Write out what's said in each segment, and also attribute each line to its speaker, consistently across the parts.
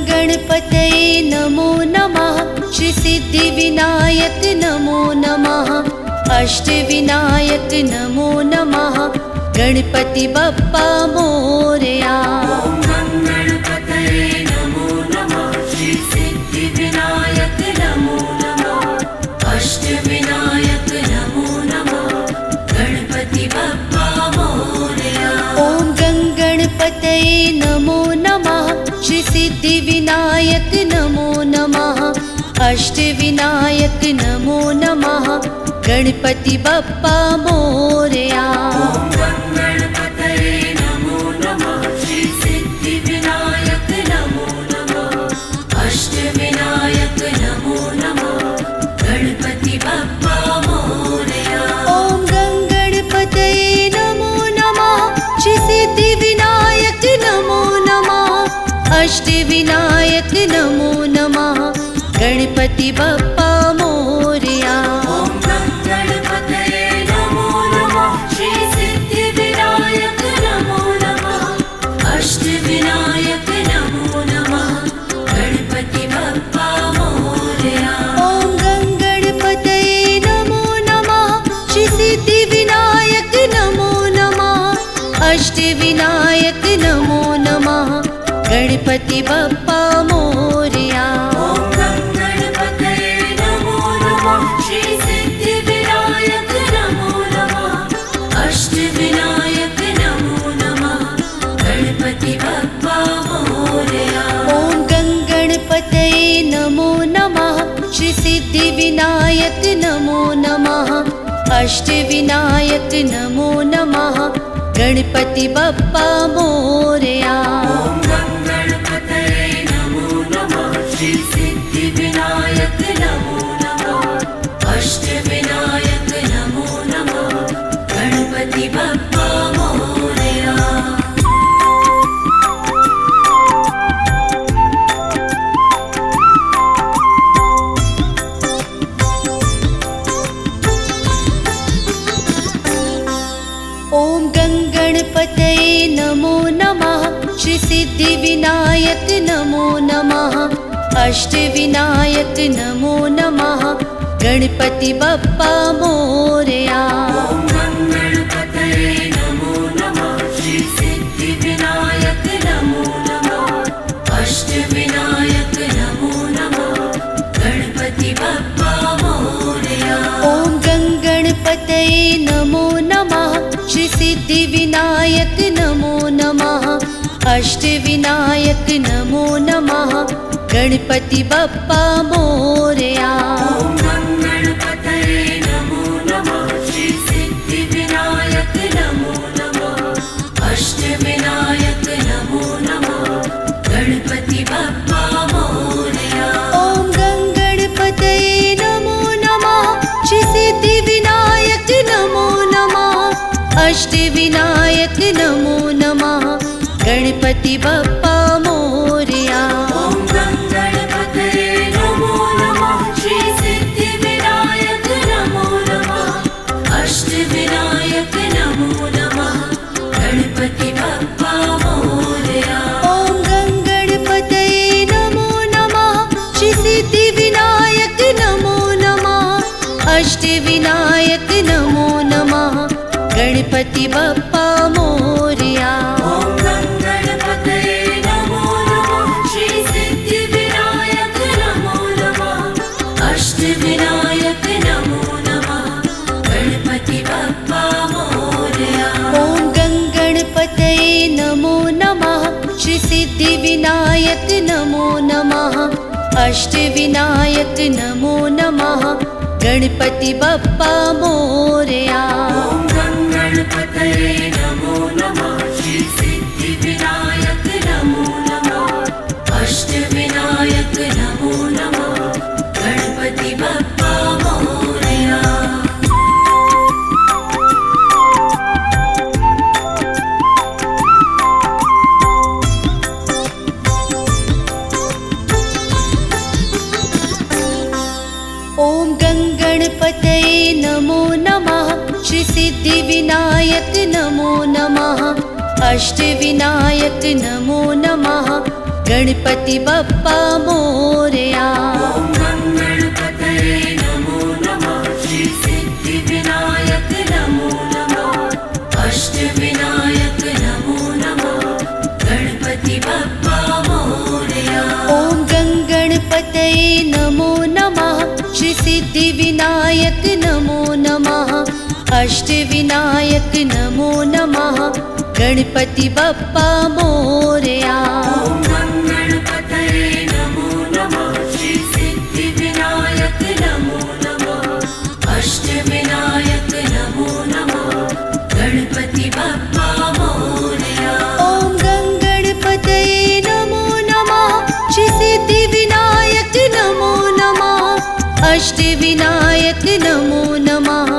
Speaker 1: गणपतये नमो नमः। श्री सिद्धिविनायक नमो नमः। अष्टविनायक नमो नमः। गणपति बप्पा मोरया।
Speaker 2: ओम गणपतये नमो नमः। श्री सिद्धिविनायक नमो नमः। अष्टविनायक नमो नमः। गणपति बप्पा मोरया।
Speaker 1: ओम गणपतये नमो नमः। श्री सिद्धिविनायक नमो नमः। अष्टविनायक नमो नमः। गणपति बप्पा मोरया।
Speaker 2: ओम गणपतये नमो नमः। श्री सिद्धिविनायक नमो नमः। अष्टविनायक नमो नमः। गणपति बप्पा मोरया।
Speaker 1: ओम गणपतये नमो नमः। श्री सिद्धिविनायक नमो नमः। अष्टविनायक नमो नमः। गणपति बप्पा मोरया।
Speaker 2: ओम गणपतये नमो नमः। श्री सिद्धिविनायक नमो नमः। अष्टविनायक नमो नमः। गणपति बप्पा मोरया।
Speaker 1: ओम गणपतये नमो नमः। श्री सिद्धिविनायक नमो नमः। अष्टविनायक नमो नमः। गणपति बप्पा मोरया।
Speaker 2: ओम गणपतये नमो नमः। श्री सिद्धिविनायक नमो नमः। अष्टविनायक नमो नमः। गणपति बप्पा मोरया।
Speaker 1: ओम गणपतये नमो नमः। श्री सिद्धिविनायक नमो नमः। अष्टविनायक नमो नमः। गणपति बप्पा मोरया।
Speaker 2: ओम गणपतये नमो नमः। श्री सिद्धिविनायक नमो नमः। अष्टविनायक नमो नमः। गणपति बप्पा मोरया।
Speaker 1: ओम गणपतये नमो नमः। श्री सिद्धिविनायक नमो नमः। अष्टविनायक नमो नमः। गणपति बप्पा मोरया।
Speaker 2: ओम गणपतये नमो नमः। श्री सिद्धिविनायक नमो नमः। अष्टविनायक नमो नमः। गणपति बप्पा मोरया।
Speaker 1: ओम गणपतये नमो नमः। श्री सिद्धिविनायक नमो नमः। अष्टविनायक नमो नमः। गणपति बप्पा मोरया।
Speaker 2: ओम गणपतये नमो नमः। श्री सिद्धिविनायक नमो नमः। अष्टविनायक नमो नमः। गणपति बप्पा मोरया।
Speaker 1: ओम गणपतये नमो नमः। श्री सिद्धिविनायक नमो नमः। अष्टविनायक नमो नमः। गणपति बप्पा मोरया।
Speaker 2: ओम गणपतये नमो नमः। श्री सिद्धिविनायक नमो नमः। अष्टविनायक नमो नमः। गणपति बप्पा मोरया।
Speaker 1: ओम गणपतये नमो नमः। श्री सिद्धिविनायक नमो नमः। अष्टविनायक नमो नमः। गणपति बप्पा मोरया।
Speaker 2: ओम गणपतये नमो नमः। श्री सिद्धिविनायक नमो नमः। अष्टविनायक नमो नमः। गणपति बप्पा मोरया।
Speaker 1: ओम गणपतये नमो नमः। श्री सिद्धिविनायक नमो नमः। अष्टविनायक नमो नमः। गणपति बप्पा मोरया।
Speaker 2: ओम गणपतये नमो नमः। श्री सिद्धिविनायक नमो नमः। अष्टविनायक नमो नमः। गणपति बप्पा मोरया।
Speaker 1: नमो नमः अष्टविनायक नमो नमः गणपति बप्पा मोरया।
Speaker 2: ॐ गणपतये नमो नमः श्री सिद्धिविनायक नमो नमः अष्टविनायक नमो नमः गणपति बप्पा मोरया।
Speaker 1: ॐ गणपतये नमो नमः श्री सिद्धिविनायक नमो नमः अष्टविनायक नमो नमः गणपति बप्पा मोरया।
Speaker 2: ॐ गणपतये नमो नमः श्री सिद्धिविनायक नमो नमः अष्टविनायक नमो नमः गणपति बप्पा मोरया।
Speaker 1: ॐ गणपतये नमो नमः श्री सिद्धिविनायक नमो नमः अष्टविनायक नमो नमः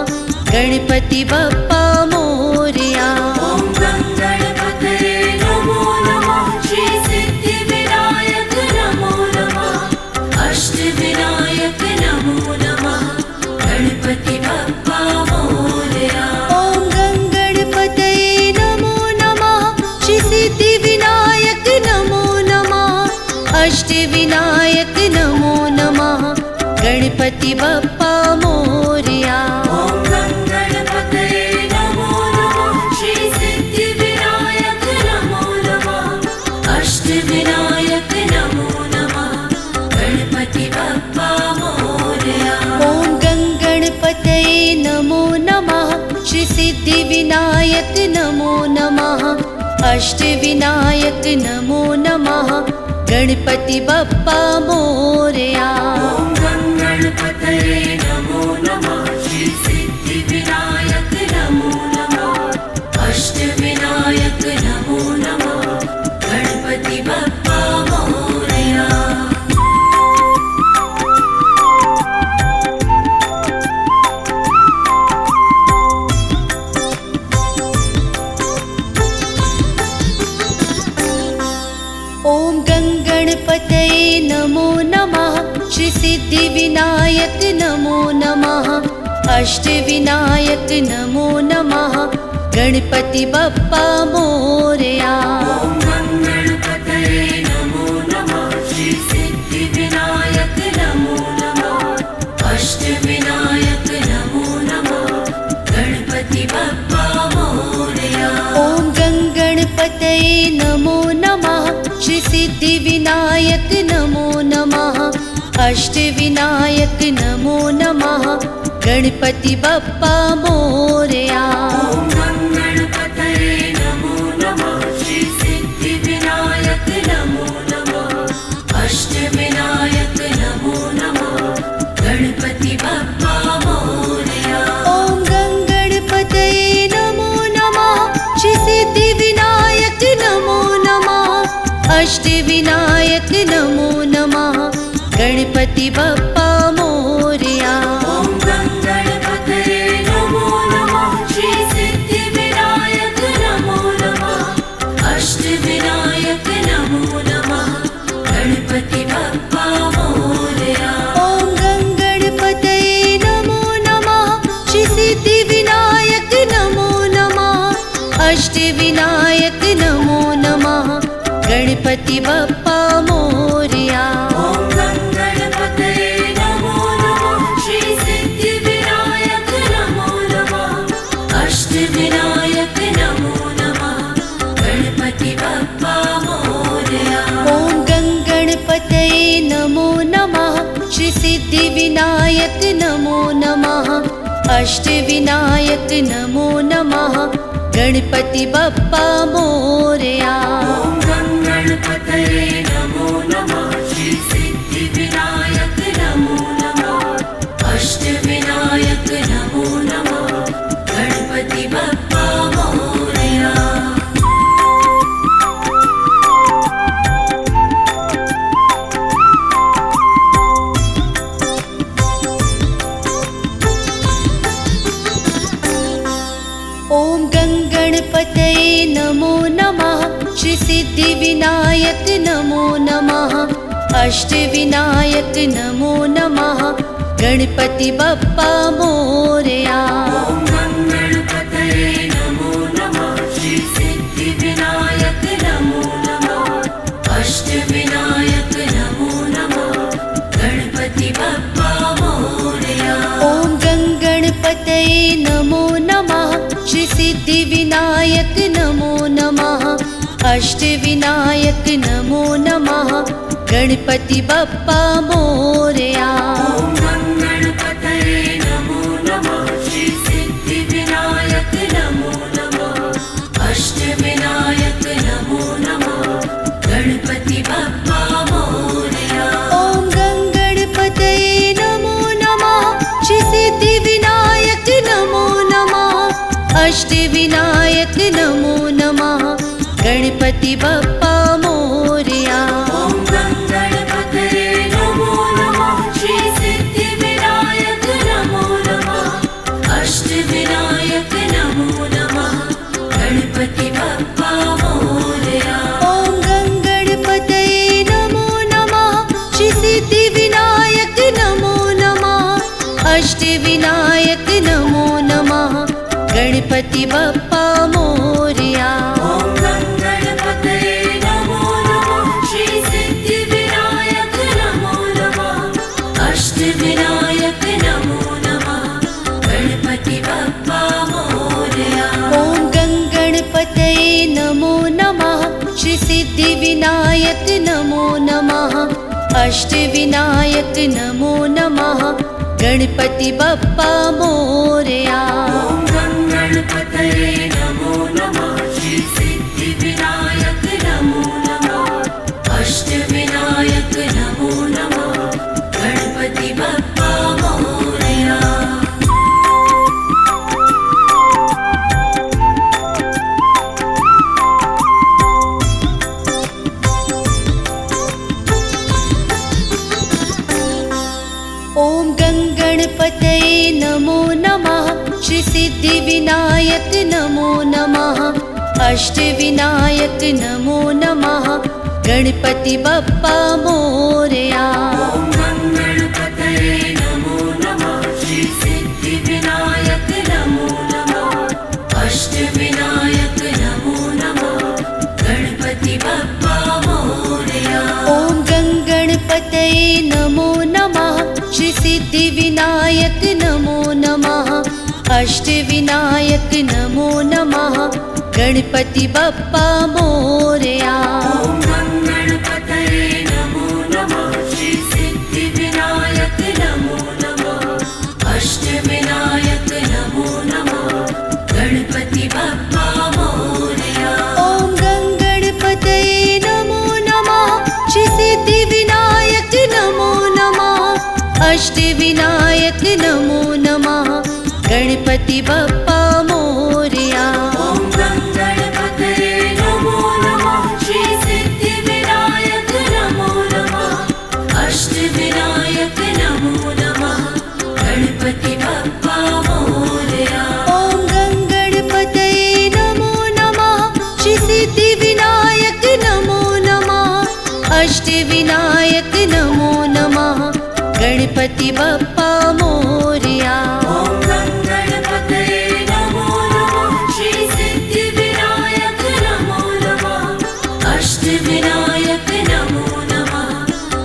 Speaker 1: गणपति बप्पा मोरया।
Speaker 2: ॐ गणपतये नमो नमः श्री सिद्धिविनायक नमो नमः अष्टविनायक नमो नमः गणपति बप्पा मोरया।
Speaker 1: ॐ गणपतये नमो नमः श्री सिद्धिविनायक नमो नमः अष्टविनायक नमो नमः गणपति बप्पा मोरया।
Speaker 2: ॐ गणपतये नमो नमः श्री सिद्धिविनायक नमो नमः अष्टविनायक नमो नमः गणपति बप्पा मोरया।
Speaker 1: ॐ गणपतये नमो नमः श्री सिद्धिविनायक नमो नमः अष्टविनायक नमो नमः गणपति बप्पा मोरया।
Speaker 2: ॐ गणपतये नमो नमः श्री सिद्धिविनायक नमो नमः अष्टविनायक नमो नमः गणपति बप्पा मोरया।
Speaker 1: ॐ गणपतये नमो नमः श्री सिद्धिविनायक नमो नमः अष्टविनायक नमो नमः गणपति बप्पा मोरया।
Speaker 2: ॐ गणपतये नमो नमः श्री सिद्धिविनायक नमो नमः अष्टविनायक नमो नमः गणपति बप्पा मोरया।
Speaker 1: ॐ गणपतये नमो नमः श्री सिद्धिविनायक नमो नमः अष्टविनायक नमो नमः गणपति बप्पा मोरया।
Speaker 2: ॐ गणपतये नमो नमः श्री सिद्धिविनायक नमो नमः अष्टविनायक नमो नमः गणपति बप्पा मोरया।
Speaker 1: ॐ गणपतये नमो नमः श्री सिद्धिविनायक नमो नमः अष्टविनायक नमो नमः गणपति बप्पा मोरया।
Speaker 2: ॐ गणपतये नमो नमः श्री सिद्धिविनायक नमो नमः अष्टविनायक नमो नमः गणपति बप्पा मोरया।
Speaker 1: ॐ गणपतये नमो नमः श्री सिद्धिविनायक नमो नमः अष्टविनायक नमो नमः गणपति बप्पा मोरया।
Speaker 2: ॐ गणपतये नमो नमः श्री सिद्धिविनायक नमो नमः अष्टविनायक नमो नमः गणपति बप्पा मोरया।
Speaker 1: ॐ गणपतये नमो नमः श्री सिद्धिविनायक नमो नमः अष्टविनायक नमो नमः गणपति बप्पा मोरया।
Speaker 2: ॐ गणपतये नमो नमः श्री सिद्धिविनायक नमो नमः अष्टविनायक नमो नमः गणपति बप्पा मोरया।
Speaker 1: ॐ गणपतये नमो नमः श्री सिद्धिविनायक नमो नमः अष्टविनायक नमो नमः गणपति बप्पा मोरया।
Speaker 2: ॐ गणपतये नमो नमः
Speaker 1: अष्टविनायक नमो नमः गणपति बप्पा मोरया।
Speaker 2: ॐ गणपतये नमो नमः श्री सिद्धिविनायक नमो नमः अष्टविनायक नमो नमः गणपति बप्पा मोरया।
Speaker 1: ॐ गणपतये नमो नमः श्री सिद्धिविनायक नमो नमः अष्टविनायक नमो नमः गणपति बप्पा मोरया।
Speaker 2: ॐ गणपतये नमो नमः श्री सिद्धिविनायक नमो नमः अष्टविनायक नमो नमः गणपति बप्पा मोरया।
Speaker 1: ॐ गणपतये नमो नमः श्री सिद्धिविनायक नमो नमः अष्टविनायक नमो नमः गणपति बप्पा मोरया।
Speaker 2: ॐ गणपतये नमो नमः श्री सिद्धिविनायक नमो नमः अष्टविनायक नमो नमः गणपति बप्पा मोरया।
Speaker 1: ॐ गणपतये नमो नमः श्री सिद्धिविनायक नमो नमः अष्टविनायक नमो नमः गणपति बप्पा मोरया।
Speaker 2: ॐ गणपतये नमो नमः श्री सिद्धिविनायक नमो नमः अष्टविनायक नमो नमः गणपति बप्पा मोरया।
Speaker 1: ॐ गणपतये नमो नमः श्री सिद्धिविनायक नमो नमः अष्टविनायक नमो नमः गणपति बप्पा मोरया।
Speaker 2: ॐ गणपतये नमो नमः श्री सिद्धिविनायक नमो नमः अष्टविनायक नमो नमः गणपति बप्पा मोरया।
Speaker 1: ॐ गणपतये नमो नमः श्री सिद्धिविनायक नमो नमः अष्टविनायक नमो नमः गणपति बप्पा मोरया।
Speaker 2: ॐ गणपतये नमो नमः श्री सिद्धिविनायक नमो नमः अष्टविनायक नमो नमः गणपति बप्पा मोरया।
Speaker 1: ॐ गणपतये नमो नमः श्री सिद्धिविनायक नमो नमः अष्टविनायक नमो नमः गणपति बप्पा मोरया।
Speaker 2: ॐ गणपतये नमो नमः श्री सिद्धिविनायक नमो नमः अष्टविनायक नमो नमः गणपति बप्पा मोरया।
Speaker 1: ॐ गणपतये नमो नमः श्री सिद्धिविनायक नमो नमः अष्टविनायक नमो नमः गणपति बप्पा मोरया।
Speaker 2: ॐ गणपतये नमो नमः श्री सिद्धिविनायक नमो नमः अष्टविनायक नमो नमः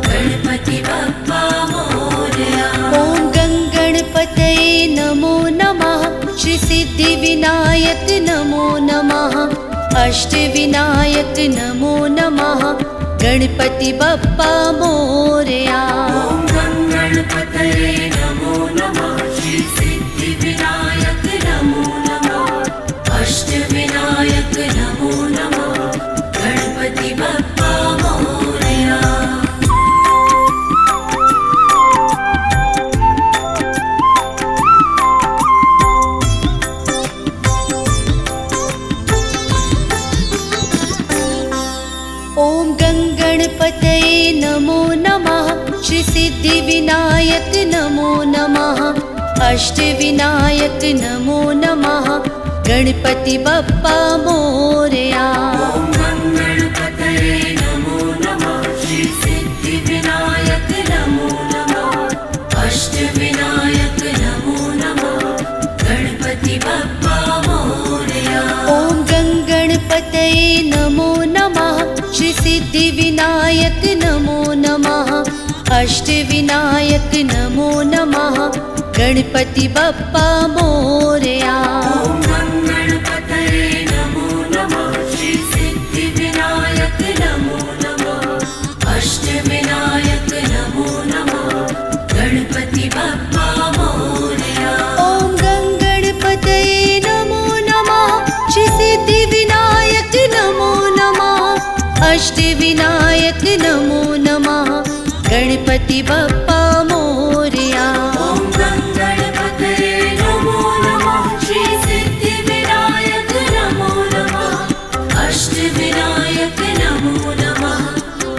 Speaker 2: गणपति बप्पा मोरया।
Speaker 1: ॐ गणपतये नमो नमः श्री सिद्धिविनायक नमो नमः अष्टविनायक नमो नमः गणपति बप्पा मोरया।
Speaker 2: ॐ गणपतये नमो नमः श्री सिद्धिविनायक नमो नमः अष्टविनायक नमो नमः गणपति बप्पा मोरया।
Speaker 1: ॐ गणपतये नमो नमः श्री सिद्धिविनायक नमो नमः अष्टविनायक नमो नमः गणपति बप्पा मोरया।
Speaker 2: ॐ गणपतये नमो नमः श्री सिद्धिविनायक नमो नमः अष्टविनायक नमो नमः गणपति बप्पा मोरया।
Speaker 1: ॐ गणपतये नमो नमः श्री सिद्धिविनायक नमो नमः अष्टविनायक नमो नमः गणपति बप्पा मोरया।
Speaker 2: ॐ गणपतये नमो नमः श्री सिद्धिविनायक
Speaker 1: अष्टविनायक नमो नमः गणपति बप्पा मोरया।
Speaker 2: ॐ गणपतये नमो नमः श्री सिद्धिविनायक नमो नमः अष्टविनायक नमो नमः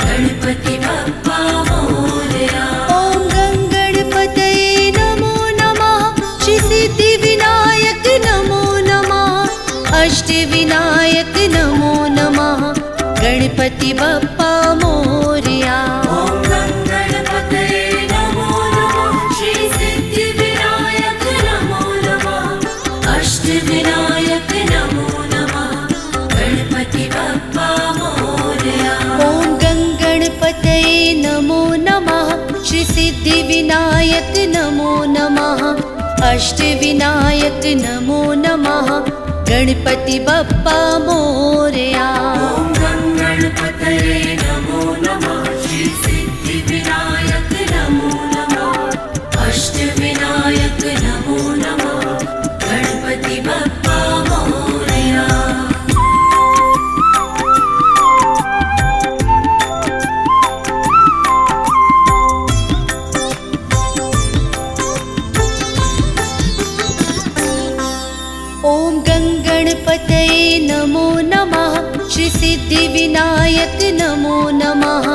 Speaker 2: गणपति बप्पा मोरया।
Speaker 1: ॐ गणपतये नमो नमः श्री सिद्धिविनायक नमो नमः अष्टविनायक नमो नमः गणपति बप्पा मोरया।
Speaker 2: ॐ गणपतये नमो नमः श्री सिद्धिविनायक नमो नमः अष्टविनायक नमो नमः गणपति बप्पा मोरया।
Speaker 1: ॐ गणपतये नमो नमः श्री सिद्धिविनायक नमो नमः अष्टविनायक नमो नमः गणपति बप्पा मोरया।
Speaker 2: ॐ गणपतये नमो नमः श्री सिद्धिविनायक नमो नमः अष्टविनायक नमो नमः गणपति बप्पा मोरया।
Speaker 1: ॐ गणपतये नमो नमः श्री सिद्धिविनायक नमो नमः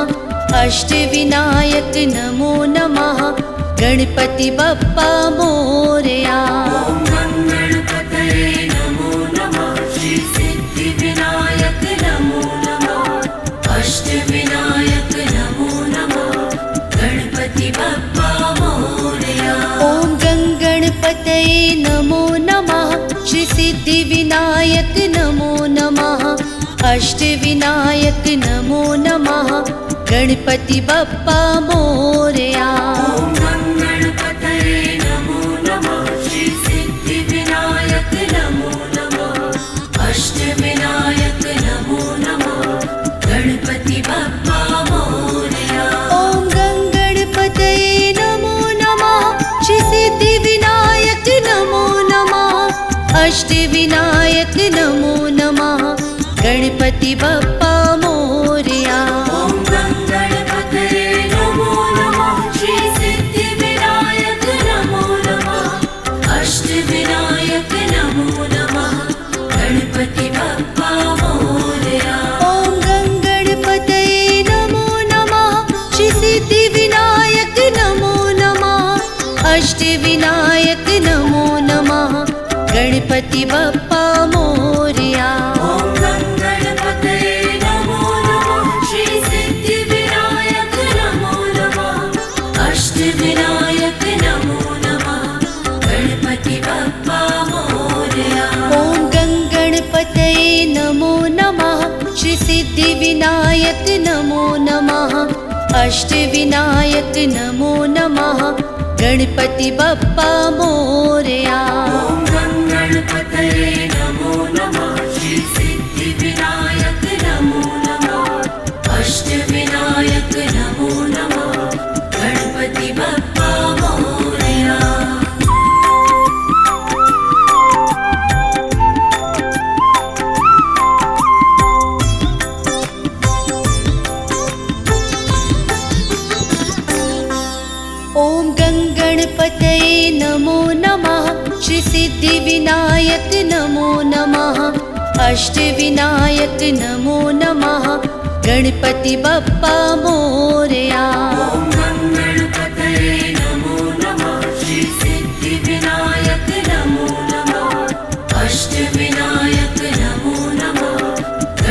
Speaker 1: अष्टविनायक नमो नमः गणपति बप्पा मोरया।
Speaker 2: ॐ गणपतये नमो नमः श्री सिद्धिविनायक नमो नमः अष्टविनायक नमो नमः गणपति बप्पा मोरया।
Speaker 1: ॐ गणपतये नमो नमः श्री सिद्धिविनायक नमो नमः अष्टविनायक नमो नमः गणपति बप्पा मोरया।
Speaker 2: ॐ गणपतये नमो नमः श्री सिद्धिविनायक नमो नमः अष्टविनायक नमो नमः गणपति बप्पा मोरया।
Speaker 1: ॐ गणपतये नमो नमः श्री सिद्धिविनायक नमो नमः अष्टविनायक नमो नमः गणपति बप्पा मोरया।
Speaker 2: ॐ गणपतये नमो नमः श्री सिद्धिविनायक नमो नमः अष्टविनायक नमो नमः गणपति बप्पा मोरया।
Speaker 1: ॐ गणपतये नमो नमः श्री सिद्धिविनायक नमो नमः अष्टविनायक नमो नमः गणपति बप्पा मोरया।
Speaker 2: ॐ गणपतये नमो नमः श्री सिद्धिविनायक नमो नमः अष्टविनायक नमो नमः गणपति बप्पा मोरया।
Speaker 1: ॐ गणपतये नमो नमः श्री सिद्धिविनायक नमो नमः अष्टविनायक नमो नमः गणपति बप्पा मोरया।
Speaker 2: ॐ गणपतये नमो नमः श्री सिद्धिविनायक नमो नमः अष्टविनायक नमो नमः गणपति बप्पा मोरया।
Speaker 1: ॐ गणपतये नमो नमः श्री सिद्धिविनायक नमो नमः अष्टविनायक नमो नमः गणपति बप्पा मोरया।
Speaker 2: ॐ गणपतये नमो नमः श्री सिद्धिविनायक नमो नमः अष्टविनायक नमो नमः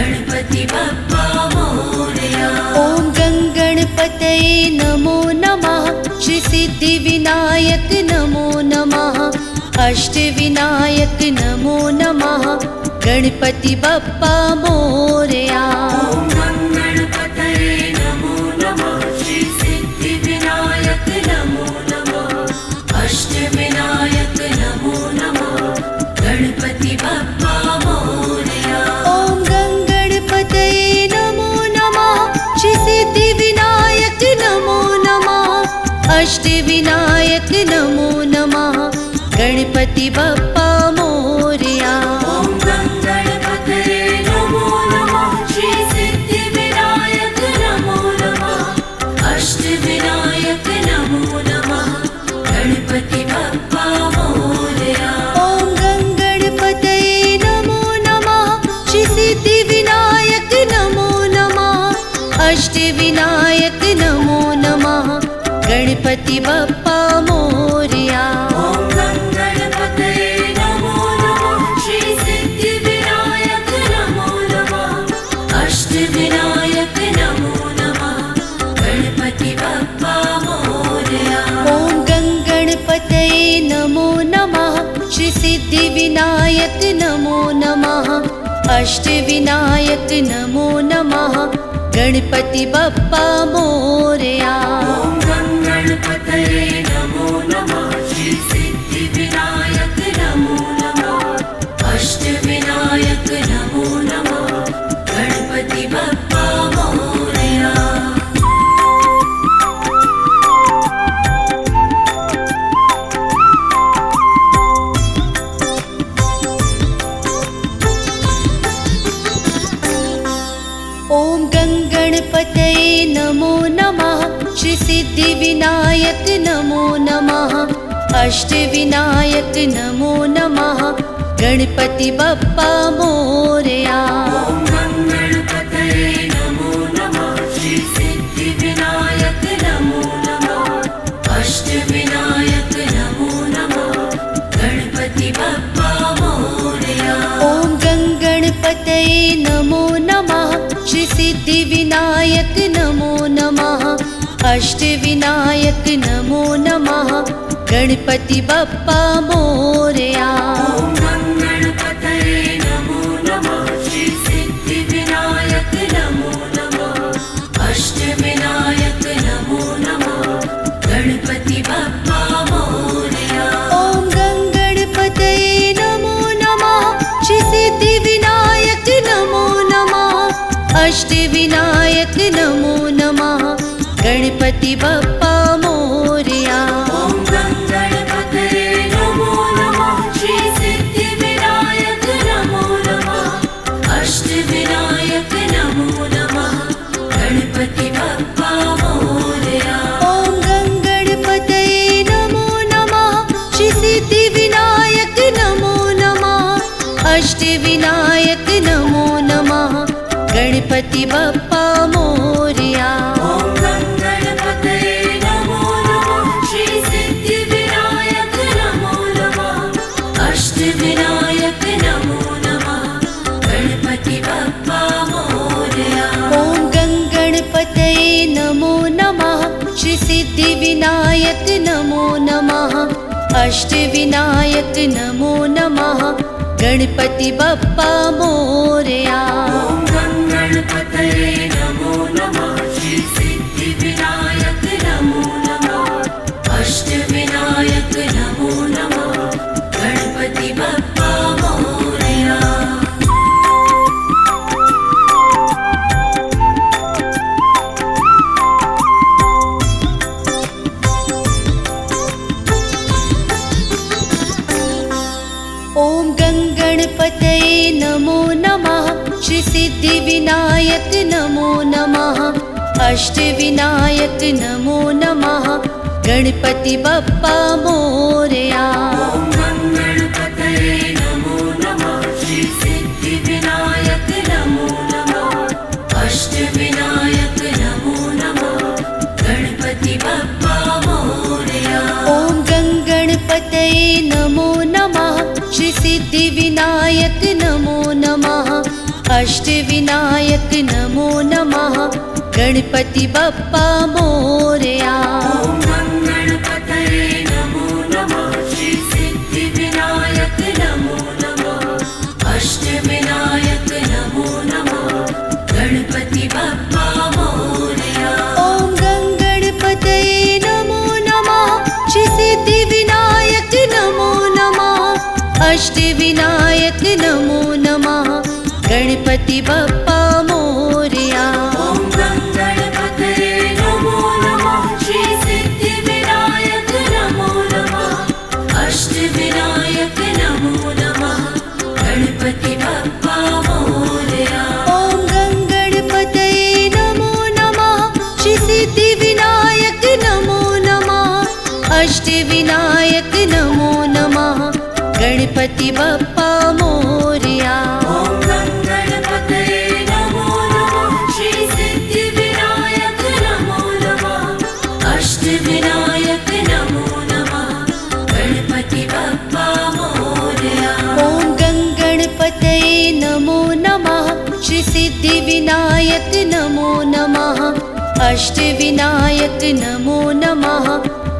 Speaker 2: गणपति बप्पा मोरया।
Speaker 1: ॐ गणपतये नमो नमः श्री सिद्धिविनायक नमो नमः अष्टविनायक नमो नमः गणपति बप्पा मोरया।
Speaker 2: ॐ गणपतये नमो नमः श्री सिद्धिविनायक नमो नमः अष्टविनायक नमो नमः गणपति बप्पा मोरया।
Speaker 1: ॐ गणपतये नमो नमः श्री सिद्धिविनायक नमो नमः अष्टविनायक नमो नमः गणपति बप्पा मोरया।
Speaker 2: ॐ गणपतये नमो नमः श्री सिद्धिविनायक
Speaker 1: अष्टविनायक नमो नमः गणपति बप्पा मोरया।
Speaker 2: ॐ गणपतये नमो नमः श्री सिद्धिविनायक नमो नमः अष्टविनायक नमो नमः गणपति बप्पा मोरया।
Speaker 1: ॐ गणपतये नमो नमः श्री सिद्धिविनायक नमो नमः अष्टविनायक नमो नमः गणपति बप्पा मोरया।
Speaker 2: ॐ गणपतये नमो नमः श्री सिद्धिविनायक नमो नमः अष्टविनायक नमो नमः गणपति बप्पा मोरया।
Speaker 1: ॐ गणपतये नमो नमः श्री सिद्धिविनायक नमो नमः अष्टविनायक नमो नमः गणपति बप्पा मोरया।
Speaker 2: ॐ गणपतये नमो नमः श्री सिद्धिविनायक नमो नमः अष्टविनायक नमो नमः गणपति बप्पा मोरया।
Speaker 1: ॐ गणपतये नमो नमः श्री सिद्धिविनायक नमो नमः अष्टविनायक नमो नमः गणपति बप्पा मोरया।
Speaker 2: ॐ गणपतये नमो नमः श्री सिद्धिविनायक नमो नमः अष्टविनायक नमो नमः गणपति बप्पा मोरया।
Speaker 1: ॐ गणपतये नमो नमः श्री सिद्धिविनायक नमो नमः अष्टविनायक नमो नमः गणपति बप्पा मोरया।
Speaker 2: ॐ गणपतये नमो नमः श्री सिद्धिविनायक नमो नमः अष्टविनायक नमो नमः गणपति बप्पा मोरया।
Speaker 1: ॐ गणपतये नमो नमः श्री सिद्धिविनायक नमो नमः अष्टविनायक नमो नमः गणपति बप्पा मोरया।
Speaker 2: ॐ गणपतये नमो नमः श्री सिद्धिविनायक नमो नमः अष्टविनायक नमो नमः गणपति बप्पा मोरया।
Speaker 1: ॐ गणपतये नमो नमः श्री सिद्धिविनायक नमो नमः अष्टविनायक नमो नमः गणपति बप्पा मोरया।
Speaker 2: ॐ गणपतये नमो नमः श्री सिद्धिविनायक नमो नमः अष्टविनायक नमो नमः गणपति बप्पा मोरया।
Speaker 1: ॐ गणपतये नमो नमः श्री सिद्धिविनायक नमो नमः अष्टविनायक नमो नमः गणपति बप्पा मोरया।
Speaker 2: ॐ गणपतये नमो नमः श्री सिद्धिविनायक नमो नमः अष्टविनायक नमो नमः गणपति बप्पा मोरया।
Speaker 1: ॐ गणपतये नमो नमः श्री सिद्धिविनायक नमो नमः अष्टविनायक नमो नमः गणपति बप्पा मोरया।
Speaker 2: ॐ गणपतये नमो नमः श्री सिद्धिविनायक नमो नमः अष्टविनायक नमो नमः गणपति बप्पा मोरया।
Speaker 1: ॐ गणपतये नमो नमः श्री सिद्धिविनायक नमो नमः अष्टविनायक नमो नमः गणपति बप्पा मोरया।
Speaker 2: ॐ गणपतये नमो नमः श्री सिद्धिविनायक नमो नमः अष्टविनायक नमो नमः गणपति बप्पा मोरया।
Speaker 1: ॐ गणपतये नमो नमः श्री सिद्धिविनायक नमो नमः अष्टविनायक नमो नमः गणपति बप्पा मोरया।
Speaker 2: ॐ गणपतये नमो नमः श्री सिद्धिविनायक
Speaker 1: श्री सिद्धिविनायक नमो नमः अष्टविनायक नमो नमः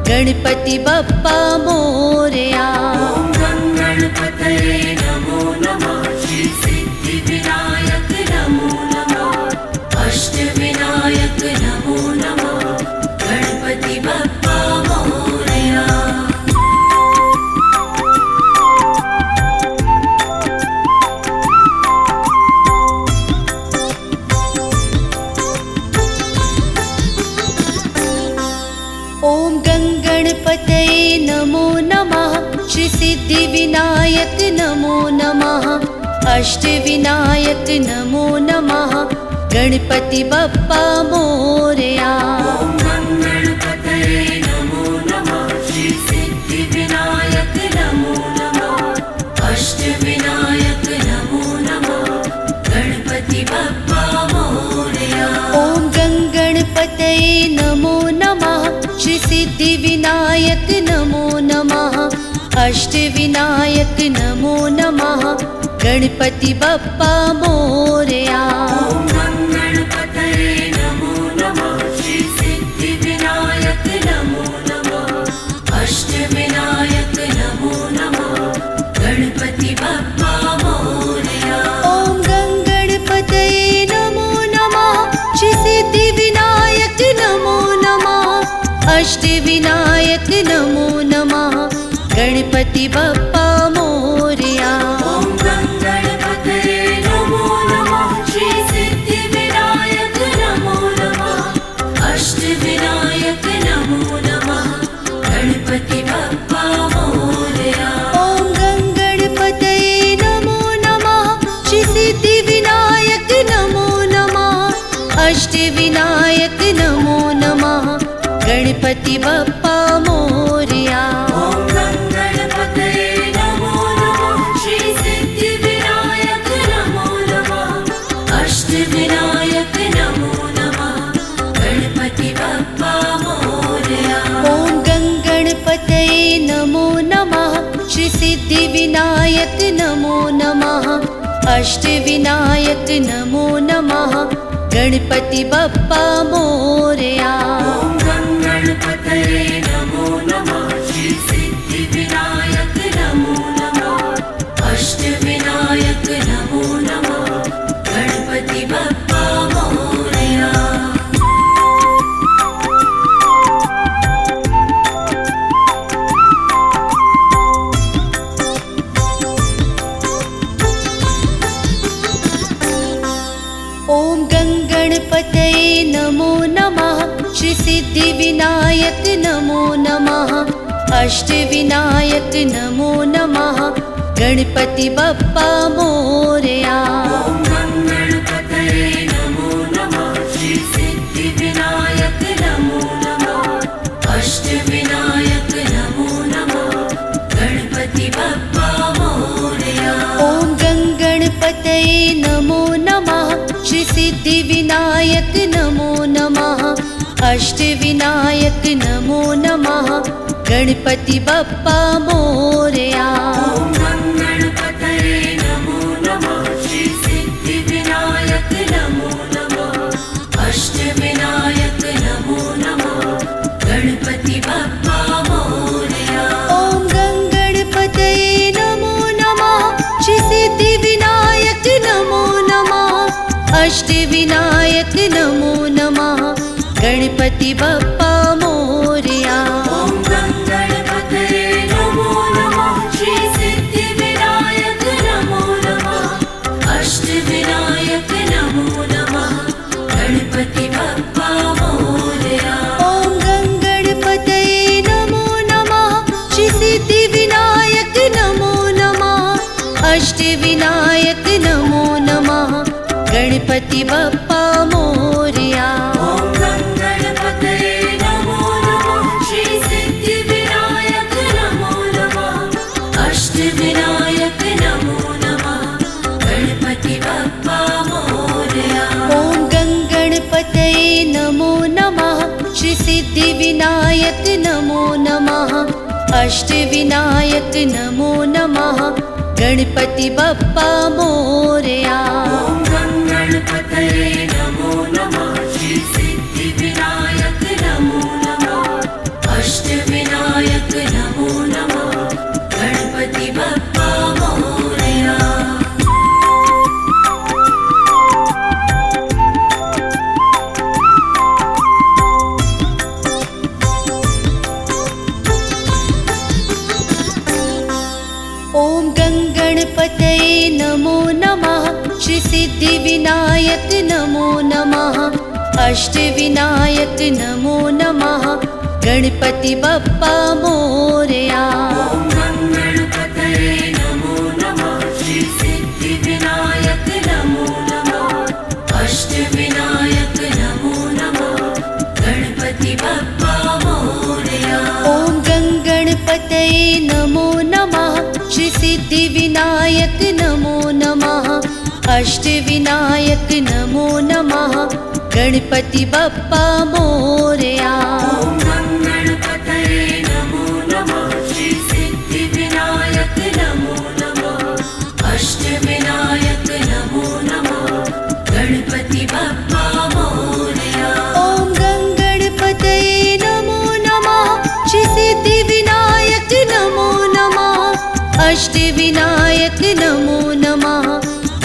Speaker 1: गणपति बप्पा मोरया।
Speaker 2: ॐ गणपतये नमो नमः श्री सिद्धिविनायक नमो नमः अष्टविनायक नमो नमः गणपति बप्पा मोरया।
Speaker 1: ॐ गणपतये नमो नमः श्री सिद्धिविनायक नमो नमः अष्टविनायक नमो नमः गणपति बप्पा मोरया।
Speaker 2: ॐ गणपतये नमो नमः श्री सिद्धिविनायक नमो नमः अष्टविनायक नमो नमः गणपति बप्पा मोरया।
Speaker 1: ॐ गणपतये नमो नमः श्री सिद्धिविनायक नमो नमः अष्टविनायक नमो नमः गणपति बप्पा मोरया।
Speaker 2: ॐ गणपतये नमो नमः श्री सिद्धिविनायक नमो नमः अष्टविनायक नमो नमः गणपति बप्पा मोरया।
Speaker 1: ॐ गणपतये नमो नमः श्री सिद्धिविनायक नमो नमः अष्टविनायक नमो नमः गणपति बप्पा मोरया।
Speaker 2: ॐ गणपतये नमो नमः श्री सिद्धिविनायक नमो नमः अष्टविनायक नमो नमः गणपति बप्पा मोरया।
Speaker 1: ॐ गणपतये नमो नमः श्री सिद्धिविनायक नमो नमः अष्टविनायक नमो नमः गणपति बप्पा मोरया।
Speaker 2: ॐ गणपतये नमो नमः श्री सिद्धिविनायक नमो नमः अष्टविनायक नमो नमः गणपति बप्पा मोरया।
Speaker 1: ॐ गणपतये नमो नमः श्री सिद्धिविनायक नमो नमः अष्टविनायक नमो नमः गणपति बप्पा मोरया।
Speaker 2: ॐ गणपतये नमो नमः श्री सिद्धिविनायक नमो नमः अष्टविनायक नमो नमः गणपति बप्पा मोरया।
Speaker 1: ॐ गणपतये नमो नमः श्री सिद्धिविनायक नमो नमः अष्टविनायक नमो नमः गणपति बप्पा मोरया।
Speaker 2: ॐ गणपतये नमो नमः श्री सिद्धिविनायक नमो नमः अष्टविनायक नमो नमः गणपति बप्पा मोरया।
Speaker 1: ॐ गणपतये नमो नमः श्री सिद्धिविनायक नमो नमः अष्टविनायक नमो नमः गणपति बप्पा मोरया।
Speaker 2: ॐ गणपतये नमो नमः श्री सिद्धिविनायक नमो नमः अष्टविनायक नमो नमः गणपति बप्पा मोरया।
Speaker 1: ॐ गणपतये नमो नमः श्री सिद्धिविनायक नमो नमः अष्टविनायक नमो नमः गणपति बप्पा मोरया।
Speaker 2: ॐ गणपतये नमो नमः श्री सिद्धिविनायक नमो नमः अष्टविनायक नमो नमः गणपति बप्पा मोरया।
Speaker 1: ॐ गणपतये नमो नमः श्री सिद्धिविनायक नमो नमः अष्टविनायक नमो नमः गणपति बप्पा मोरया।
Speaker 2: ॐ गणपतये नमो नमः श्री सिद्धिविनायक नमो नमः अष्टविनायक नमो नमः गणपति बप्पा मोरया।
Speaker 1: ॐ गणपतये नमो नमः श्री सिद्धिविनायक नमो नमः अष्टविनायक नमो नमः गणपति बप्पा मोरया।
Speaker 2: ॐ
Speaker 1: सिद्धिविनायक नमो नमः अष्टविनायक नमो नमः गणपति बप्पा मोरया।
Speaker 2: ॐ गणपतये नमो नमः श्री सिद्धिविनायक नमो नमः अष्टविनायक नमो नमः गणपति बप्पा मोरया।
Speaker 1: ॐ गणपतये नमो नमः श्री सिद्धिविनायक नमो नमः अष्टविनायक नमो नमः गणपति बप्पा मोरया।
Speaker 2: ॐ गणपतये नमो नमः श्री सिद्धिविनायक नमो नमः अष्टविनायक नमो नमः गणपति बप्पा मोरया।
Speaker 1: ॐ गणपतये नमो नमः श्री सिद्धिविनायक नमो नमः अष्टविनायक नमो नमः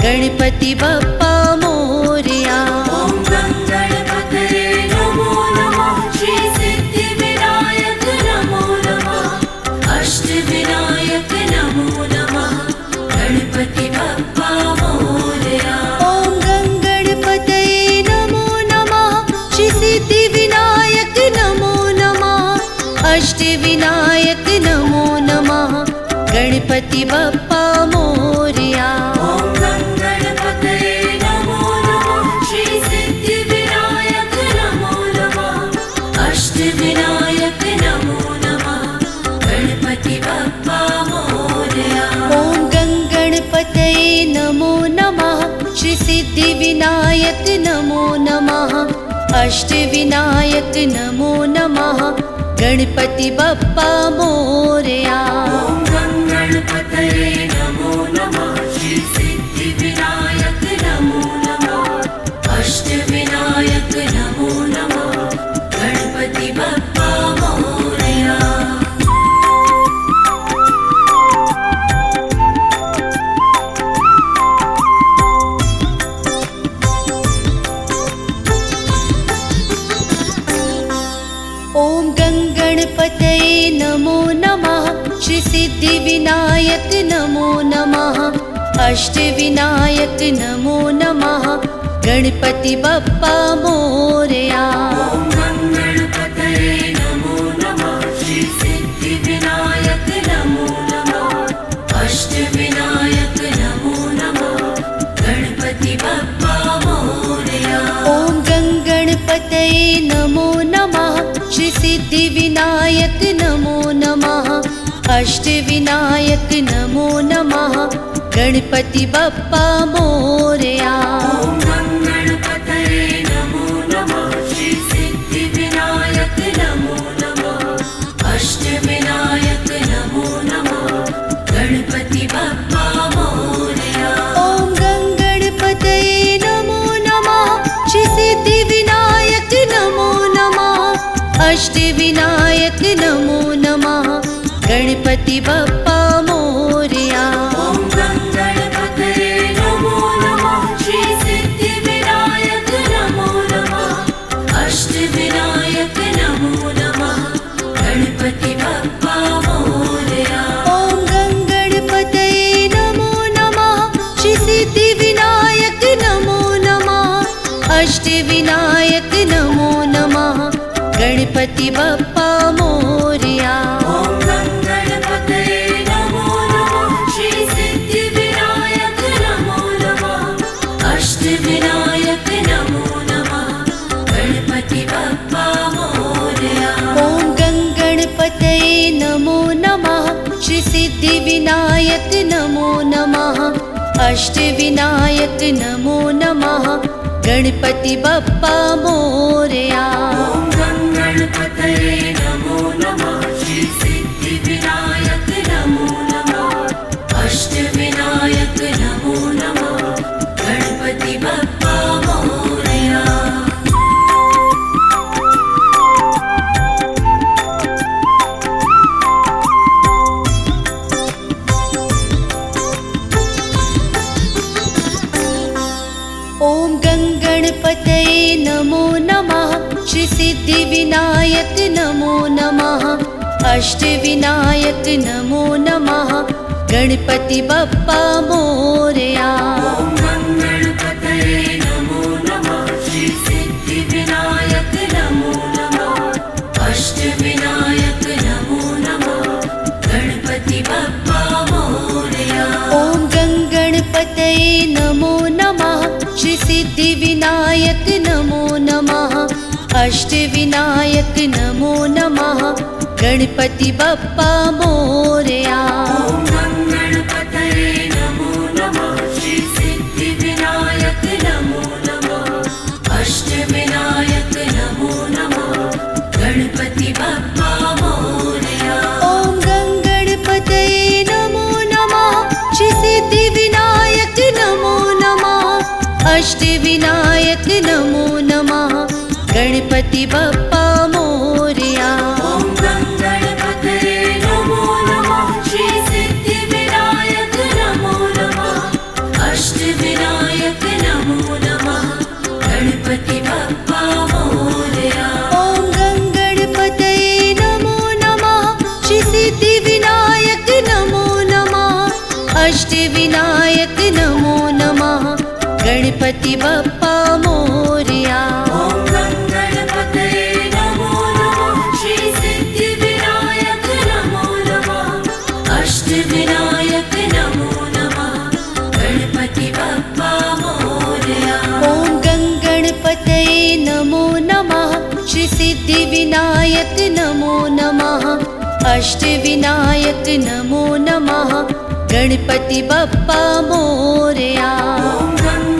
Speaker 1: गणपति बप्पा मोरया।
Speaker 2: ॐ गणपतये नमो नमः श्री सिद्धिविनायक नमो नमः अष्टविनायक नमो नमः गणपति बप्पा मोरया।
Speaker 1: ॐ गणपतये नमो नमः श्री सिद्धिविनायक नमो नमः अष्टविनायक नमो नमः गणपति बप्पा मोरया।
Speaker 2: ॐ गणपतये नमो नमः श्री सिद्धिविनायक नमो नमः अष्टविनायक नमो नमः गणपति बप्पा मोरया।
Speaker 1: ॐ गणपतये नमो नमः श्री सिद्धिविनायक नमो नमः अष्टविनायक नमो नमः गणपति बप्पा मोरया।
Speaker 2: ॐ गणपतये नमो नमः श्री सिद्धिविनायक नमो नमः अष्टविनायक नमो नमः गणपति बप्पा मोरया।
Speaker 1: ॐ गणपतये नमो नमः श्री सिद्धिविनायक नमो नमः अष्टविनायक नमो नमः गणपति बप्पा मोरया।
Speaker 2: ॐ गणपतये नमो नमः श्री सिद्धिविनायक नमो नमः अष्टविनायक नमो नमः गणपति बप्पा मोरया।
Speaker 1: ॐ गणपतये नमो नमः श्री सिद्धिविनायक नमो नमः अष्टविनायक नमो नमः गणपति बप्पा मोरया।
Speaker 2: ॐ गणपतये नमो नमः श्री सिद्धिविनायक नमो नमः अष्टविनायक नमो नमः गणपति बप्पा मोरया।
Speaker 1: ॐ गणपतये नमो नमः श्री सिद्धिविनायक नमो नमः अष्टविनायक नमो नमः गणपति बप्पा मोरया।
Speaker 2: ॐ गणपतये नमो नमः श्री सिद्धिविनायक नमो नमः अष्टविनायक नमो नमः गणपति बप्पा मोरया।
Speaker 1: ॐ गणपतये नमो नमः श्री सिद्धिविनायक नमो नमः अष्टविनायक नमो नमः गणपति बप्पा मोरया।
Speaker 2: ॐ गणपतये नमो नमः श्री सिद्धिविनायक नमो नमः अष्टविनायक नमो नमः गणपति बप्पा मोरया।
Speaker 1: ॐ गणपतये नमो नमः श्री सिद्धिविनायक नमो नमः अष्टविनायक नमो नमः गणपति बप्पा मोरया।
Speaker 2: ॐ गणपतये नमो नमः श्री सिद्धिविनायक नमो नमः अष्टविनायक नमो नमः गणपति बप्पा मोरया।
Speaker 1: ॐ गणपतये नमो नमः श्री सिद्धिविनायक नमो नमः अष्टविनायक नमो नमः गणपति बप्पा मोरया।
Speaker 2: ॐ गणपतये नमो
Speaker 1: सिद्धिविनायक नमो नमः अष्टविनायक नमो नमः गणपति बप्पा मोरया।
Speaker 2: ॐ गणपतये नमो नमः श्री सिद्धिविनायक नमो नमः अष्टविनायक नमो नमः गणपति बप्पा मोरया।
Speaker 1: ॐ गणपतये नमो नमः श्री सिद्धिविनायक नमो नमः अष्टविनायक नमो नमः गणपति बप्पा मोरया।
Speaker 2: ॐ गणपतये नमो नमः श्री सिद्धिविनायक नमो नमः अष्टविनायक नमो नमः गणपति बप्पा मोरया।
Speaker 1: ॐ गणपतये नमो नमः श्री सिद्धिविनायक नमो नमः अष्टविनायक नमो नमः गणपति बप्पा मोरया।
Speaker 2: ॐ गणपतये नमो नमः श्री सिद्धिविनायक नमो नमः अष्टविनायक नमो नमः गणपति बप्पा मोरया।
Speaker 1: ॐ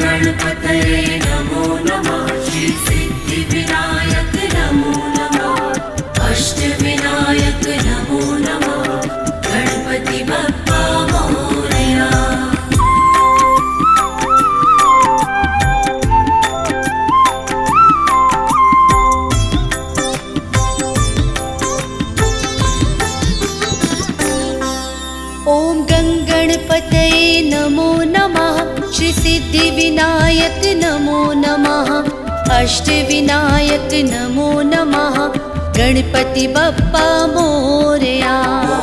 Speaker 1: गणपतये नमो नमः श्री सिद्धिविनायक नमो नमः अष्टविनायक नमो नमः गणपति बप्पा मोरया।
Speaker 2: ॐ गणपतये नमो नमः श्री सिद्धिविनायक नमो नमः अष्टविनायक नमो नमः गणपति बप्पा मोरया।
Speaker 1: ॐ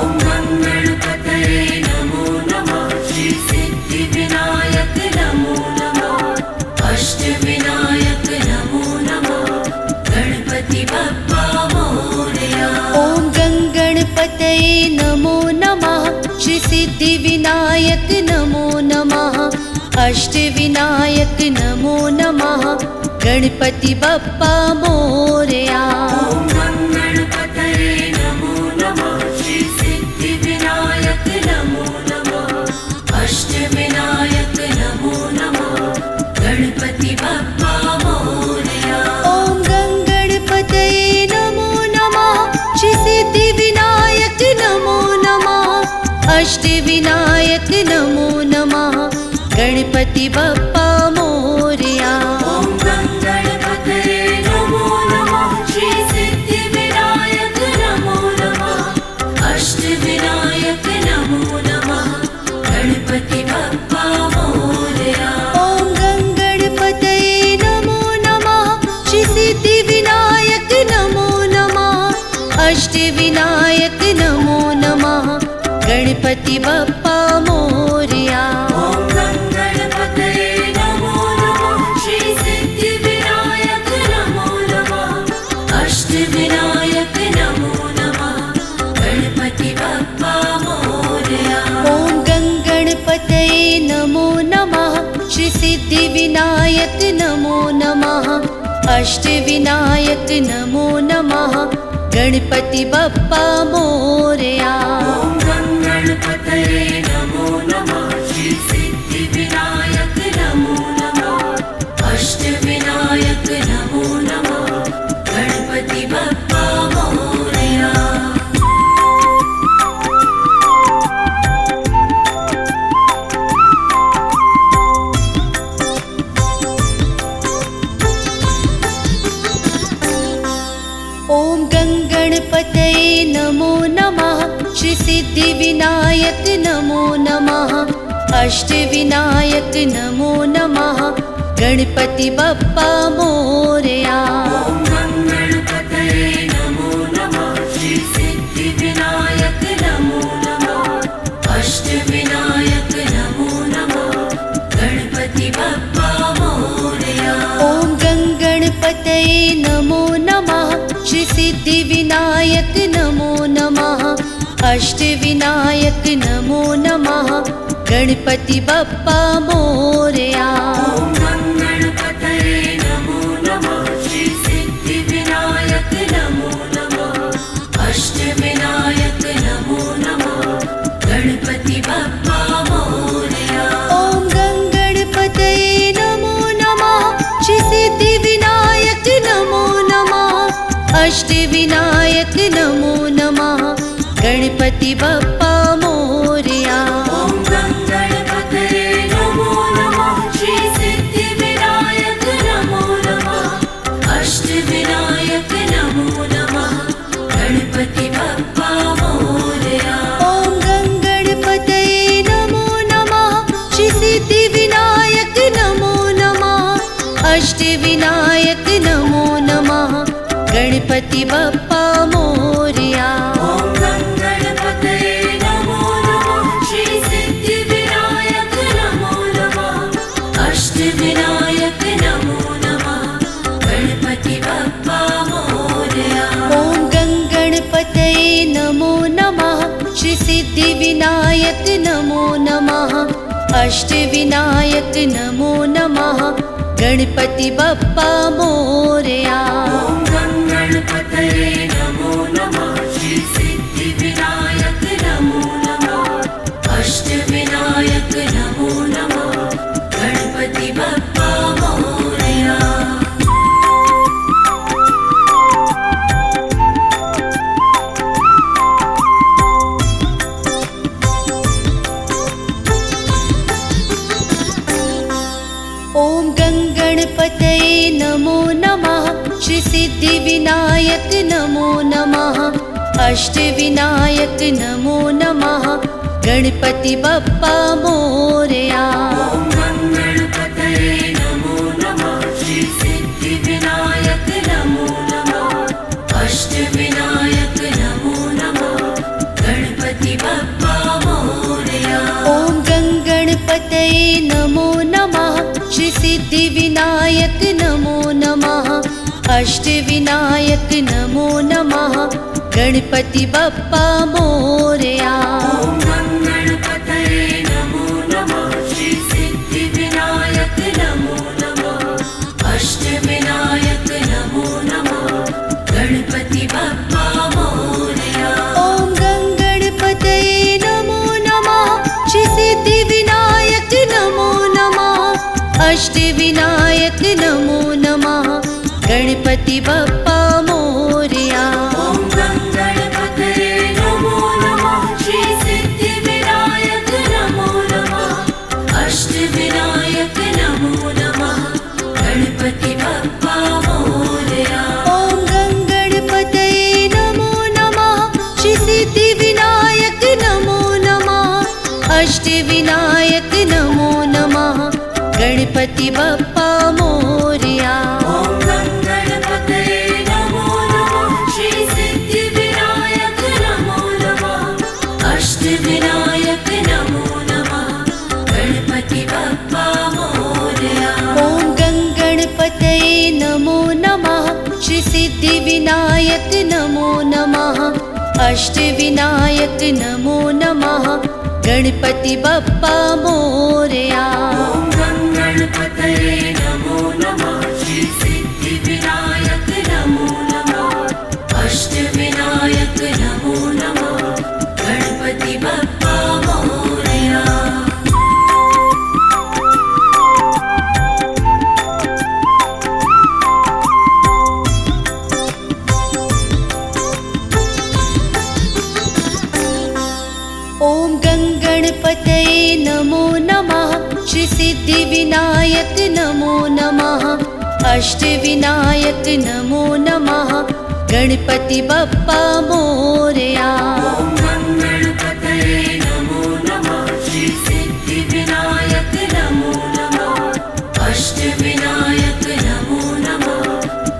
Speaker 1: गणपतये नमो नमः श्री सिद्धिविनायक नमो नमः अष्टविनायक नमो नमः गणपति बप्पा मोरया।
Speaker 2: ॐ गणपतये नमो नमः श्री सिद्धिविनायक नमो नमः अष्टविनायक नमो नमः गणपति बप्पा मोरया।
Speaker 1: ॐ गणपतये नमो नमः श्री सिद्धिविनायक नमो नमः अष्टविनायक नमो नमः गणपति बप्पा मोरया।
Speaker 2: ॐ गणपतये नमो नमः श्री सिद्धिविनायक नमो नमः अष्टविनायक नमो नमः गणपति बप्पा मोरया।
Speaker 1: ॐ गणपतये नमो नमः श्री सिद्धिविनायक नमो नमः अष्टविनायक नमो नमः गणपति बप्पा मोरया।
Speaker 2: ॐ गणपतये नमो नमः श्री सिद्धिविनायक नमो नमः अष्टविनायक नमो नमः गणपति बप्पा मोरया।
Speaker 1: ॐ गणपतये नमो नमः श्री सिद्धिविनायक नमो नमः अष्टविनायक नमो नमः गणपति बप्पा मोरया।
Speaker 2: ॐ गणपतये नमो नमः श्री सिद्धिविनायक नमो नमः अष्टविनायक नमो नमः गणपति बप्पा मोरया।
Speaker 1: ॐ गणपतये नमो नमः श्री सिद्धिविनायक नमो नमः अष्टविनायक नमो नमः गणपति बप्पा मोरया।
Speaker 2: ॐ गणपतये नमो नमः श्री सिद्धिविनायक नमो नमः अष्टविनायक नमो नमः गणपति बप्पा मोरया।
Speaker 1: ॐ गणपतये नमो नमः श्री सिद्धिविनायक नमो नमः अष्टविनायक नमो नमः गणपति बप्पा मोरया।
Speaker 2: ॐ गणपतये नमो नमः श्री सिद्धिविनायक नमो नमः अष्टविनायक नमो नमः गणपति बप्पा मोरया।
Speaker 1: ॐ गणपतये नमो नमः श्री सिद्धिविनायक नमो नमः अष्टविनायक नमो नमः गणपति बप्पा मोरया।
Speaker 2: ॐ गणपतये नमो
Speaker 1: श्री सिद्धिविनायक नमो नमः। अष्टविनायक नमो नमः। गणपति बप्पा मोरया।
Speaker 2: ॐ गणपतये नमो नमः। श्री सिद्धिविनायक नमो नमः। अष्टविनायक नमो नमः। गणपति बप्पा मोरया।
Speaker 1: ॐ गणपतये नमो नमः। श्री सिद्धिविनायक नमो नमः। अष्टविनायक नमो नमः। गणपति बप्पा मोरया।
Speaker 2: ॐ गणपतये नमो नमः। श्री सिद्धिविनायक नमो नमः। अष्टविनायक नमो नमः। गणपति बप्पा मोरया।
Speaker 1: ॐ गणपतये नमो नमः। श्री सिद्धिविनायक नमो नमः। अष्टविनायक नमो नमः। गणपति बप्पा मोरया।
Speaker 2: ॐ गणपतये नमो नमः। श्री सिद्धिविनायक नमो नमः। अष्टविनायक नमो नमः। गणपति बप्पा मोरया।
Speaker 1: ॐ गणपतये नमो नमः। श्री सिद्धिविनायक नमो नमः। अष्टविनायक नमो नमः। गणपति बप्पा मोरया।
Speaker 2: ॐ गणपतये नमो नमः। श्री सिद्धिविनायक नमो नमः। अष्टविनायक नमो नमः। गणपति बप्पा मोरया।
Speaker 1: ॐ गणपतये नमो नमः। श्री सिद्धिविनायक नमो नमः। अष्टविनायक नमो नमः। गणपति बप्पा मोरया।
Speaker 2: ॐ गणपतये नमो नमः। श्री सिद्धिविनायक नमो नमः। अष्टविनायक नमो नमः। गणपति बप्पा मोरया।
Speaker 1: ॐ गणपतये नमो नमः। श्री सिद्धिविनायक नमो नमः। अष्टविनायक नमो नमः। गणपति बप्पा मोरया।
Speaker 2: ॐ गणपतये नमो नमः। श्री सिद्धिविनायक नमो नमः। अष्टविनायक नमो नमः। गणपति बप्पा मोरया।
Speaker 1: ॐ गणपतये नमो नमः। श्री सिद्धिविनायक नमो नमः। अष्टविनायक नमो नमः। गणपति बप्पा मोरया।
Speaker 2: ॐ गणपतये नमो नमः। श्री सिद्धिविनायक नमो नमः। अष्टविनायक नमो नमः। गणपति बप्पा मोरया।
Speaker 1: ॐ गणपतये नमो नमः। श्री सिद्धिविनायक नमो नमः। अष्टविनायक नमो नमः। गणपति बप्पा मोरया।
Speaker 2: ॐ गणपतये नमो नमः। श्री सिद्धिविनायक नमो नमः। अष्टविनायक नमो नमः। गणपति बप्पा मोरया।
Speaker 1: ॐ गणपतये नमो नमः। श्री सिद्धिविनायक नमो नमः। अष्टविनायक नमो नमः। गणपति बप्पा मोरया।
Speaker 2: ॐ गणपतये नमो नमः। श्री सिद्धिविनायक नमो नमः। अष्टविनायक नमो नमः।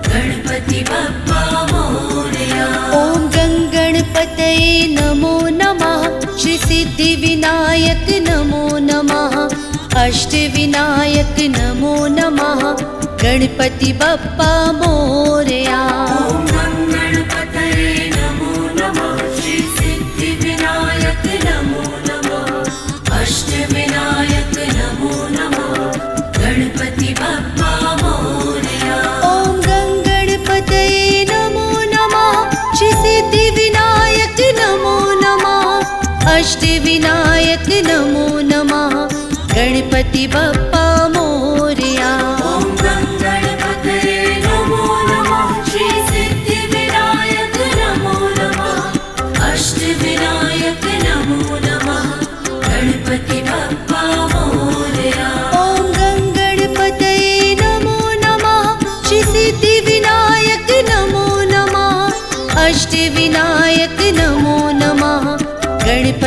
Speaker 2: गणपति बप्पा मोरया।
Speaker 1: ॐ गणपतये नमो नमः। श्री सिद्धिविनायक नमो नमः। अष्टविनायक नमो नमः। गणपति बप्पा मोरया।
Speaker 2: ॐ गणपतये नमो नमः। श्री सिद्धिविनायक नमो नमः। अष्टविनायक नमो नमः। गणपति बप्पा मोरया।
Speaker 1: ॐ गणपतये नमो नमः। श्री सिद्धिविनायक नमो नमः। अष्टविनायक नमो नमः। गणपति बप्पा मोरया।
Speaker 2: ॐ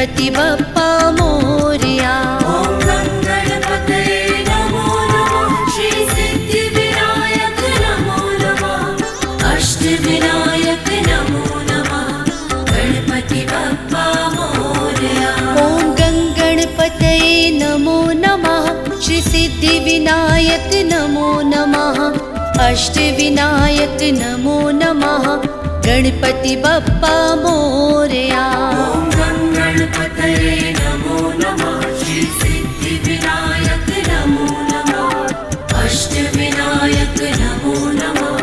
Speaker 1: गणपति बप्पा मोरया।
Speaker 2: ॐ गणपतये नमो नमः श्री सिद्धिविनायक नमो नमः अष्टविनायक नमो नमः गणपति बप्पा मोरया।
Speaker 1: ॐ गणपतये नमो नमः श्री सिद्धिविनायक नमो नमः अष्टविनायक नमो नमः गणपति बप्पा मोरया।
Speaker 2: ॐ गणपतये नमो नमः श्री सिद्धिविनायक नमो नमः अष्टविनायक नमो नमः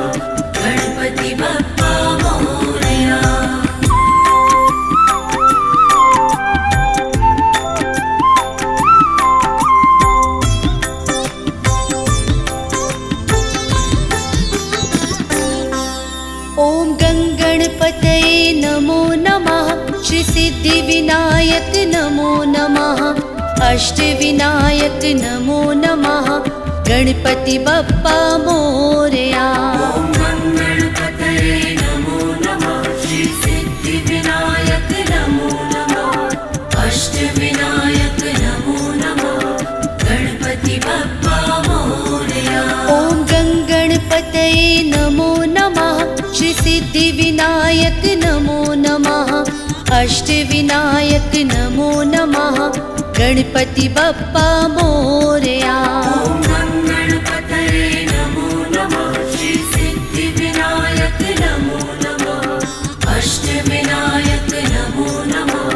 Speaker 2: गणपति बप्पा मोरया।
Speaker 1: ॐ गणपतये नमो नमः श्री सिद्धिविनायक नमो नमः अष्टविनायक नमो नमः गणपति बप्पा मोरया।
Speaker 2: ॐ गणपतये नमो नमः श्री सिद्धिविनायक नमो नमः अष्टविनायक नमो नमः गणपति बप्पा मोरया।
Speaker 1: ॐ गणपतये नमो नमः श्री सिद्धिविनायक नमो नमः अष्टविनायक नमो नमः गणपति बप्पा मोरया।
Speaker 2: ॐ गणपतये नमो नमः श्री सिद्धिविनायक नमो नमः अष्टविनायक नमो नमः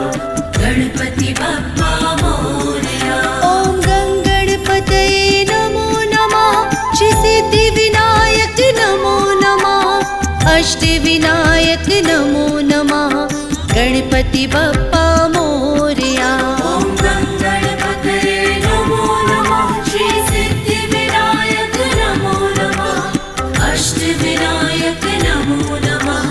Speaker 2: गणपति बप्पा मोरया।
Speaker 1: ॐ गणपतये नमो नमः श्री सिद्धिविनायक नमो नमः अष्टविनायक नमो नमः गणपति बप्पा मोरया।
Speaker 2: ॐ गणपतये नमो नमः श्री सिद्धिविनायक नमो नमः अष्टविनायक नमो नमः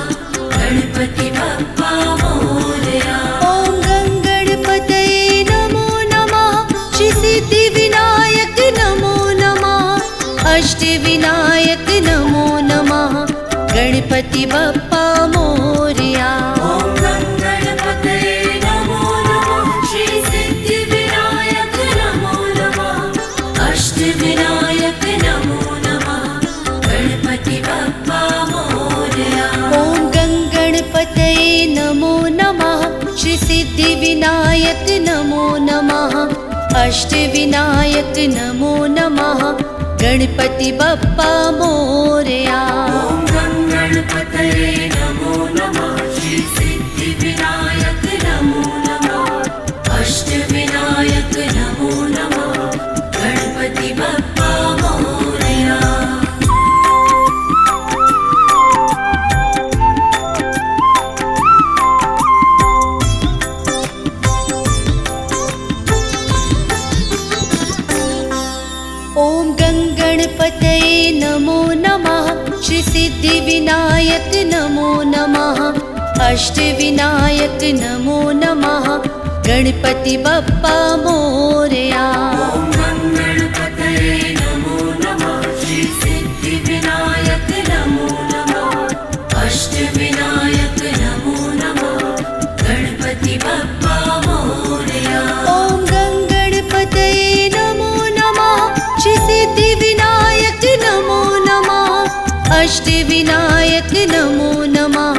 Speaker 2: गणपति बप्पा मोरया।
Speaker 1: ॐ गणपतये नमो नमः श्री सिद्धिविनायक नमो नमः अष्टविनायक नमो नमः गणपति बप्पा मोरया।
Speaker 2: ॐ गणपतये नमो नमः श्री सिद्धिविनायक नमो नमः अष्टविनायक नमो नमः गणपति बप्पा मोरया।
Speaker 1: ॐ गणपतये नमो नमः श्री सिद्धिविनायक नमो नमः अष्टविनायक नमो नमः गणपति बप्पा मोरया।
Speaker 2: ॐ गणपतये नमो नमः श्री सिद्धिविनायक नमो नमः अष्टविनायक नमो नमः गणपति बप्पा मोरया।
Speaker 1: ॐ गणपतये नमो नमः श्री सिद्धिविनायक नमो नमः अष्टविनायक नमो नमः गणपति बप्पा मोरया।
Speaker 2: ॐ गणपतये नमो नमः श्री सिद्धिविनायक नमो नमः अष्टविनायक नमो नमः गणपति बप्पा मोरया।
Speaker 1: ॐ गणपतये नमो नमः श्री सिद्धिविनायक नमो नमः अष्टविनायक नमो नमः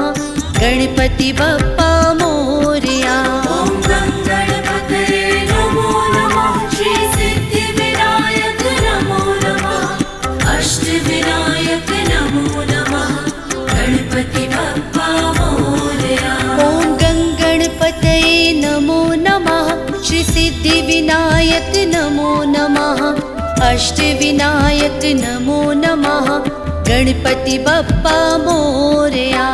Speaker 1: गणपति बप्पा मोरया।
Speaker 2: ॐ गणपतये नमो नमः श्री सिद्धिविनायक नमो नमः अष्टविनायक नमो नमः गणपति बप्पा मोरया।
Speaker 1: ॐ गणपतये नमो नमः श्री सिद्धिविनायक नमो नमः अष्टविनायक नमो नमः गणपति बप्पा मोरया।